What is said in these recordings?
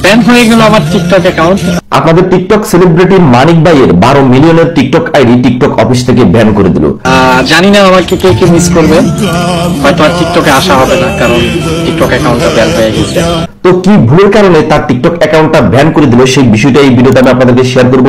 Ban হয়ে গেল আমার টিকটক অ্যাকাউন্ট। আপনাদের টিকটক সেলিব্রিটি মানিক ভাইয়ের 12 মিলিয়নের টিকটক আইডি টিকটক অফিস থেকে ব্যান করে দিল। জানি না আমাকে কে কে মিস করবে, হয়তো আর টিকটকে আসা হবে না, কারণ টিকটক অ্যাকাউন্টটা ব্যান হয়ে গেছে। তো কি ভুলের কারণে তার টিকটক অ্যাকাউন্টটা ব্যান করে দিল সেই বিষয়টা এই ভিডিওতে আমি আপনাদেরকে শেয়ার করব,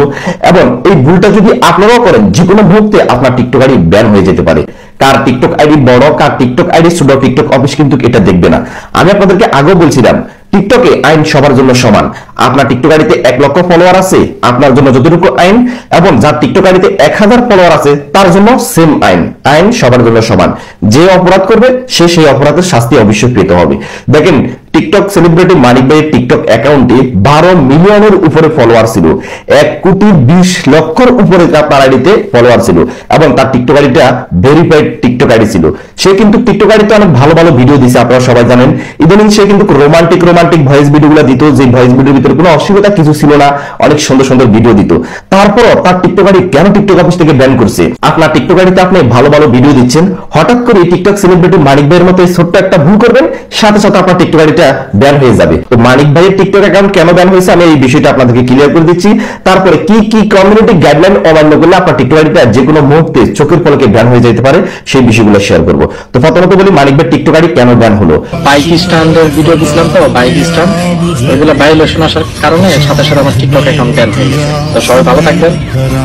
এবং এই ভুলটা যদি আপনারাও করেন যে কোনো মুহূর্তে আপনার টিকটক আইডি ব্যান হয়ে যেতে পারে। কার টিকটক আইডি বড়, কার টিকটক আইডি ছোট, টিকটক অফিস কিন্তু এটা দেখবে না। আমি আপনাদেরকে আগেও বলছিলাম টিকটকে আইন সবার জন্য সমান। আপনার টিকটক আইডিতে 1 লক্ষ ফলোয়ার আছে, আপনার জন্য যতটুকু আইন, এবং যার টিকটক আইডিতে 1000 ফলোয়ার আছে তার জন্য সেম আইন। আইন সবার জন্য সমান। যে অপরাধ করবে সে সেই অপরাধের শাস্তি অবশ্যই পেতে হবে। দেখেন টিকটক সেলিব্রিটি মানিক ভাইয়ের টিকটক অ্যাকাউন্টে 12 মিলিয়নের উপরে ফলোয়ার ছিল, 1,20,00,000 উপরে তার আইডিতে ফলোয়ার ছিল, এবং তার টিকটক আইডিটা ভেরিফাইড টিকটক আইডি ছিল। সে কিন্তু টিকটক আইডিতে অনেক ভালো ভালো ভিডিও দিছে, আপনারা সবাই জানেন। ইদানিং সে কিন্তু রোমান্টিক ভয়েস ভিডিওগুলো দিত, যে ভয়েস ভিডিওর ভিতরে কোনো অসুবিধা কিছু ছিল না, অনেক সুন্দর সুন্দর ভিডিও দিত। তারপরও তার টিকটক আইডি কেন টিকটক অফিস থেকে ব্যান করছে? আপনার টিকটক আইডিতে আপনি ভালো ভালো ভিডিও দিচ্ছেন, হঠাৎ করে টিকটক সেলিব্রিটি মানিক ভাইয়ের মতো ছোট্ট একটা ভুল করবেন, সাথে সাথে আপনার টিকটক আইডিটা ব্যান হয়ে যাবে। তো মানিক ভাইয়ের টিকটক অ্যাকাউন্ট কেন ব্যান হয়েছে আমি এই বিষয়টা আপনাদেরকে ক্লিয়ার করে দিচ্ছি। তারপরে কি কি কমিউনিটি গাইডলাইন অমান্য করলে আপনার টিকটক আইডিটা যে কোনো মুহূর্তে চোখের পলকে ব্যান হয়ে যেতে পারে সেই বিষয়গুলো শেয়ার করব। তো প্রথমত বলি মানিক ভাইয়ের টিকটক আইডি কেন ব্যান হলো। বাইক স্ট্যান্ডের ভিডিও দিছিলাম, তো বাইক স্ট্যান্ড এগুলো ভাইলেশন আসার কারণে সাথে সাথে আমার টিকটক অ্যাকাউন্ট ব্যান হয়ে গেছে। তো সবাই ভালো থাকবেন,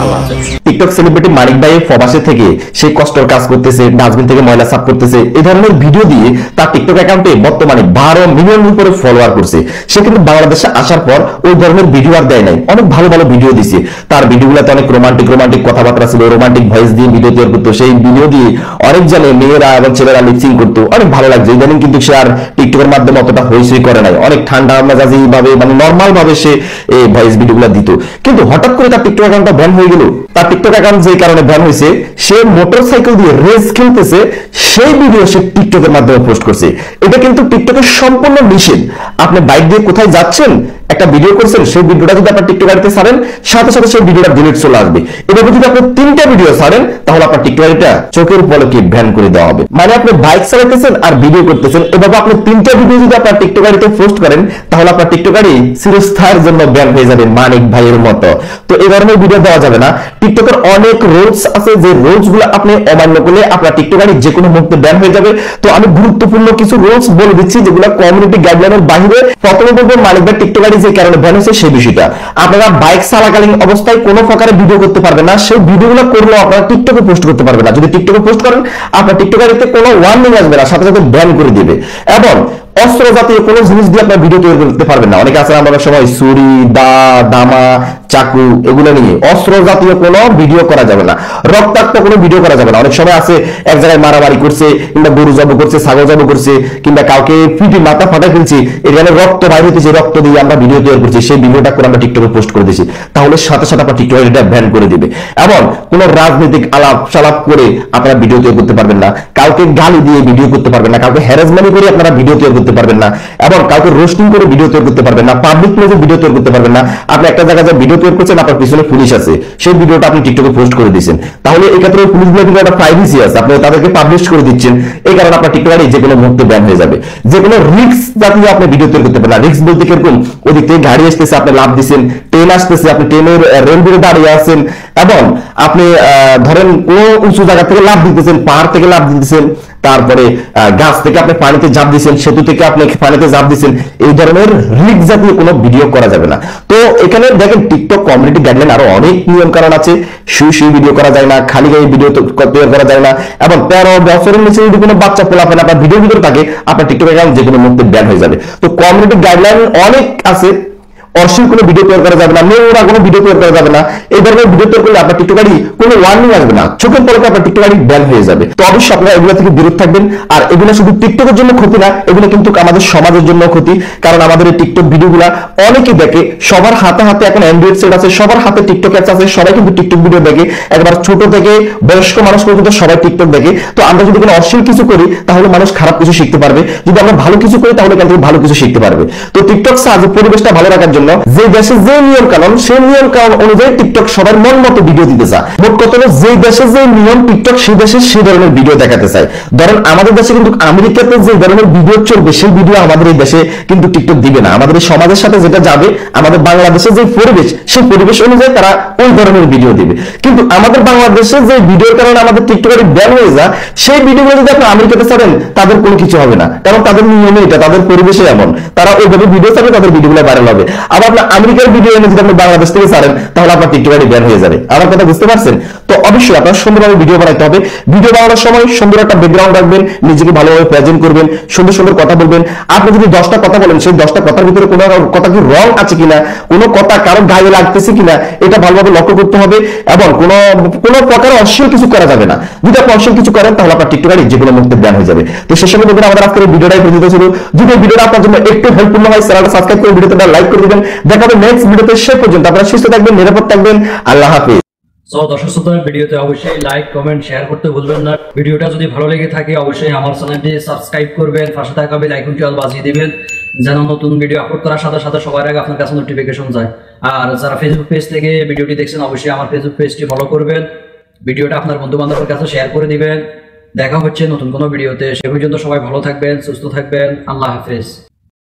আল্লাহ হাফেজ। টিকটক সেলিব্রিটি মানিক ভাই প্রবাসে থেকে সে কষ্টের কাজ করতেছে, ডাস্টবিন থেকে ময়লা সাফ করতেছে, এই ধরনের ভিডিও দিয়ে তার টিকটক অ্যাকাউন্টে বর্তমানে 12 মিলিয়ন উপরে ফলোয়ার করছে। সে কিন্তু বাংলাদেশে আসার পর ওই ধরনের ভিডিও আর দেয় নাই, অনেক ভালো ভালো ভিডিও দিছে। তার ভিডিওগুলোতে অনেক রোমান্টিক কথাবার্তা ছিল, রোমান্টিক ভয়েস দিয়ে ভিডিও তৈরি করতো। সেই ভিডিও দিয়ে অনেক জানে মেয়েরা এবং ছেলেরা লিপসিং করতো, অনেক ভালো লাগছে। ইদানিং কিন্তু সে আর টিকটকের মাধ্যমে অতটা হইচই করে নাই, অনেক ঠান্ডা মেজাজি ভাবে মানে নর্মাল ভাবে সে এই ভয়েস ভিডিওগুলো দিত। কিন্তু হঠাৎ করে তার টিকটক অ্যাকাউন্টটা ব্যান হয়ে গেল। তার টিকটক অ্যাকাউন্ট যে কারণে ব্যান হয়েছে, সে মোটরসাইকেল দিয়ে রেস খেলতেছে, সেই ভিডিও সে টিকটকের মাধ্যমে পোস্ট করছে। এটা কিন্তু টিকটকের সম্পূর্ণ নিষেধ। আপনি বাইক দিয়ে কোথায় যাচ্ছেন, একটা ভিডিও করছেন, সেই ভিডিওটা যদি আপনার টিকটক আইডিতে ছাড়েন, সাথে সাথে সেই ভিডিওটা ডিলিট চলে আসবে। এভাবে যদি আপনি 3টা ভিডিও ছাড়েন, তাহলে আপনার টিকটক আইডিটা চোখের পলকে ব্যান করে দেওয়া হবে। মানে আপনি বাইক চালাতেছেন আর ভিডিও করতেছেন, এভাবে আপনি 3টা ভিডিও যদি আপনার টিকটক আইডিতে পোস্ট করেন, তাহলে আপনার টিকটক আইডি চিরস্থায়ীর জন্য ব্যান হয়ে যাবে মানিক ভাইয়ের মতো। তো এই ধরনের ভিডিও দেওয়া যাবে না। টিকটকের অনেক রুলস আছে, যে রুলস গুলো আপনি অমান্য করলে আপনার টিকটক আইডি যে কোনো মুহূর্তে ব্যান হয়ে যাবে। তো আমি গুরুত্বপূর্ণ কিছু রুলস বলে দিচ্ছি, যেগুলো কমিউনিটি গাইডলাইনের বাইরে। প্রথমে বলবো মানিক ভাই টিকটক আইডি যে কারণে ব্যান হয়েছে সেই বিষয়টা। আপনারা বাইক চালাকালীন অবস্থায় কোনো প্রকারে ভিডিও করতে পারবেন না, সেই ভিডিওগুলো করলেও আপনারা টিকটকে পোস্ট করতে পারবেন না। যদি টিকটকে পোস্ট করেন, আপনার টিকটক আইডিতে কোনো ওয়ার্নিং আসবে না, সাথে সাথে ব্যান করে দিবে। এবং অস্ত্র জাতীয় কোনো জিনিস দিয়ে আপনার ভিডিও তৈরি করতে পারবেন না। অনেকে আছে আমরা সময় ছুরি, দা, দামা, চাকু এগুলো নিয়ে অস্ত্র জাতীয় কোনো ভিডিও করা যাবে না, রক্তাক্ত কোনো ভিডিও করা যাবে না। অনেক সময় আছে এক জায়গায় মারামারি করছে, কিংবা গরু জব করছে, ছাগল জব করছে, কিংবা কাউকে পিটি মাথা ফাটা ফেলছি, এখানে রক্ত বাইরে হইতেছে, রক্ত দিয়ে আমরা ভিডিও তৈরি করছি, সেই ভিডিওটা করে আমরা টিকটকে পোস্ট করে দিয়েছি, তাহলে সাথে সাথে আপনার টিকটক এটা ব্যান করে দিবে। এবং কোনো রাজনৈতিক আলাপ সালাপ করে আপনারা ভিডিও তৈরি করতে পারবেন না, কাউকে গালি দিয়ে ভিডিও করতে পারবেন না, কাউকে হ্যারাসমেন্ট করে আপনারা ভিডিও তৈরি করতে পারবেন না, এবং কাউকে রোস্টিং করে ভিডিও তৈরি করতে পারবেন না, পাবলিক প্লেসে ভিডিও তৈরি করতে পারবেন না। আপনি একটা জায়গায় যে ভিডিও তৈরি করছেন, আপনার পিছনে পুলিশ আছে, সেই ভিডিওটা আপনি টিকটকে পোস্ট করে দিচ্ছেন, তাহলে এই ক্ষেত্রে পুলিশগুলো কিন্তু একটা প্রাইভেসি আছে, আপনি তাদেরকে পাবলিশ করে দিচ্ছেন। এই কারণে আপনার টিকটক আইডি যে কোনো মুহূর্তে ব্যান হয়ে যাবে। যে কোনো রিস্ক জাতীয় আপনি ভিডিও তৈরি করতে পারেন না। রিস্ক বলতে কিরকম, ওদিক থেকে গাড়ি আসতেছে, আপনি লাভ দিচ্ছেন, ট্রেন আসতেছে, আপনি ট্রেনের রেলওয়ে দাঁড়িয়ে আছেন, এবং আপনি ধরেন কোন উঁচু জায়গা থেকে লাভ দিতেছেন, পাহাড় থেকে লাভ দিতেছেন, তারপরে গাছ থেকে আপনি পানিতে জাপ দিচ্ছেন, সেতু থেকে আপনি পানিতে জাপ দিচ্ছেন, এই ধরনের রিস্ক জাতীয় কোনো ভিডিও করা যাবে না। তো এখানে দেখেন টিকটক কমিউনিটি গাইডলাইন আরো অনেক নিয়ম কারণ আছে। শুই ভিডিও করা যায় না, খালি গায়ে ভিডিও তৈরি করা যায় না, এবং 13 বছরের নিচে যদি কোনো বাচ্চা পোলাপেন আপনার ভিডিও ভিতরে থাকে, আপনার টিকটক অ্যাকাউন্ট যে কোনো মুহূর্তে ব্যান হয়ে যাবে। তো কমিউনিটি গাইডলাইন অনেক আছে। অশ্লীল কোনো ভিডিও তৈরি করা যাবে না, মেয়েরা কোনো ভিডিও তৈরি করা যাবে না। এই ধরনের ভিডিও তৈরি করলে আপনার টিকটক আইডি কোনো ওয়ার্নিং আসবে না, চোখের পলকে আপনার টিকটক আইডি ব্যান হয়ে যাবে। তো অবশ্যই আপনারা এগুলো থেকে বিরত থাকবেন। আর এগুলো শুধু টিকটকের জন্য ক্ষতি না, এগুলো কিন্তু আমাদের সমাজের জন্য ক্ষতি। কারণ আমাদের এই টিকটক ভিডিওগুলো অনেকে দেখে, সবার হাতে হাতে এখন অ্যান্ড্রয়েড সেট আছে, সবার হাতে টিকটক অ্যাপস আছে, সবাই কিন্তু টিকটক ভিডিও দেখে, একবার ছোট থেকে বয়স্ক মানুষ পর্যন্ত সবাই টিকটক দেখে। তো আমরা যদি কোনো অশ্লীল কিছু করি, তাহলে মানুষ খারাপ কিছু শিখতে পারবে, যদি আমরা ভালো কিছু করি, তাহলে কিন্তু ভালো কিছু শিখতে পারবে। তো টিকটক সাহায্যে পরিবেশটা ভালো রাখার জন্য জন্য যে দেশে যে নিয়ম কানুন সেই নিয়ম কানুন অনুযায়ী টিকটক সবার মন মতো ভিডিও দিতে চায়। মোট কথা হলো যে দেশে যে নিয়ম টিকটক সেই দেশে সেই ধরনের ভিডিও দেখাতে চায়। ধরেন আমাদের দেশে কিন্তু আমেরিকাতে যে ধরনের ভিডিও চলবে সেই ভিডিও আমাদের এই দেশে কিন্তু টিকটক দিবে না। আমাদের এই সমাজের সাথে যেটা যাবে, আমাদের বাংলাদেশে যে পরিবেশ সেই পরিবেশ অনুযায়ী তারা ওই ধরনের ভিডিও দিবে। কিন্তু আমাদের বাংলাদেশে যে ভিডিওর কারণে আমাদের টিকটকারে ব্যান হয়ে যায়, সেই ভিডিওগুলো যদি আপনি আমেরিকাতে ছাড়েন তাদের কোনো কিছু হবে না, কারণ তাদের নিয়মে এটা, তাদের পরিবেশে এমন, তারা ওইভাবে ভিডিও ছাড়বে, তাদের ভিডিওগুলো ভাইরাল হবে। আবার আপনার আমেরিকার ভিডিও এনে যদি আপনি বাংলাদেশ থেকে ছাড়েন তাহলে আপনার টিকটকারে ব্যান হয়ে যাবে। আমার কথা বুঝতে পারছেন? তো অবশ্যই আপনার সুন্দরভাবে ভিডিও বানাইতে হবে। ভিডিও বানানোর সময় সুন্দর একটা ব্যাকগ্রাউন্ড রাখবেন, নিজেকে ভালোভাবে প্রেজেন্ট করবেন, সুন্দর সুন্দর কথা বলবেন। আপনি যদি 10টা কথা বলেন, সেই 10টা কথার ভিতরে কোনো কথা কি রং আছে কিনা, কোনো কথা কারো গায়ে লাগতেছে কিনা, এটা ভালোভাবে লক্ষ্য করতে হবে। এবং কোনো প্রকার অশ্লীল কিছু করা যাবে না। যদি আপনি অশ্লীল কিছু করেন তাহলে আপনার টিকটকারে যেগুলো মুক্তি ব্যান হয়ে যাবে। তো সেই সঙ্গে দেখবেন আমাদের আজকের ভিডিওটাই পরিচিত ছিল। যদি ভিডিওটা আপনার জন্য একটু হেল্পফুল হয়, চ্যানেলটা সাবস্ক্রাইব করে ভিডিওটা লাইক করে দিবেন। দেখা হবে নেক্সট ভিডিওতে। সে পর্যন্ত আপনারা সুস্থ থাকবেন, নিরাপদ থাকবেন। আল্লাহ হাফেজ। সো দর্শক শ্রোতা, ভিডিওতে অবশ্যই লাইক, কমেন্ট, শেয়ার করতে ভুলবেন না। ভিডিওটা যদি ভালো লেগে থাকে অবশ্যই আমার চ্যানেলটি সাবস্ক্রাইব করবেন, পাশে থাকা বেল আইকনটি অল বাজিয়ে দিবেন, যেন নতুন ভিডিও আপলোড করার সাথে সাথে সবার আগে আপনার কাছে নোটিফিকেশন যায়। আর যারা ফেসবুক পেজ থেকে ভিডিওটি দেখছেন অবশ্যই আমার ফেসবুক পেজটি ফলো করবেন, ভিডিওটা আপনার বন্ধু বান্ধবের কাছে শেয়ার করে দিবেন। দেখা হচ্ছে নতুন কোনো ভিডিওতে। সে পর্যন্ত সবাই ভালো থাকবেন, সুস্থ থাকবেন। আল্লাহ হাফেজ।